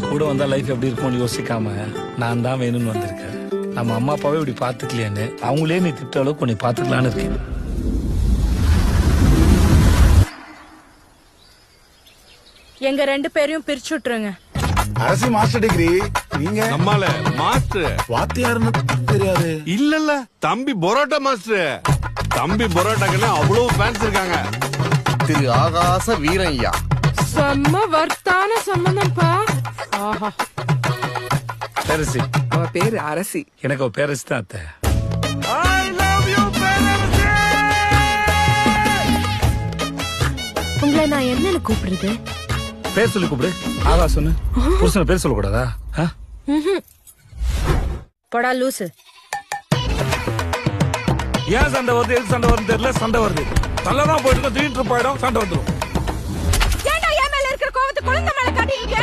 கூட வந்தா லைஃப் எப்படி இருக்கும்னு யோசிக்காம நான் தான் வேணும்னு வந்திருக்கேன். நம்ம அம்மா அப்பாவே இப்படி பாத்துக்கலையான்னு அவங்களே நீ திட்ட அளவுக்கு உன்னை பாத்துக்கலான்னு இருக்கேன். எங்க 2 பேரையும் பிரிச்சு விட்டுருங்க. அரசி மாஸ்டர் டிகிரி, நீங்க நம்மால மாஸ்டர் வாத்தியாருன்னு தெரியாது. இல்ல தம்பி பரோட்டா மாஸ்டர். தம்பி பரோட்டாக்குன்னா அவ்வளவு ஃபேன்ஸ் இருக்காங்க. திரு ஆகாச வீரய்யா. செம்ம வர்த்தான சம்பந்தம்ப்பா. ஆஹா. பேரரசி. அவ பேரு அரசி. எனக்கு அவ பேரரசி தான் அத்தை. உங்களை நான் என்னன்னு கூப்பிடுறது? பேர் சொல்லி கூப்பிடு. ஆகாசன்னு புருஷன பேர் சொல்லக்கூடாதா? போடா லூசு. ஏன் சண்டை வருது, எதுக்கு சண்டை வருது தெரியல. சண்டை வருது, நல்லதான் போயிட்டு திடீர்னு போயிடும், சண்டை வந்துடும். ஏன்டா என் மேல இருக்கிற கோவத்தை குழந்தை மேல காட்டிட்டீங்க?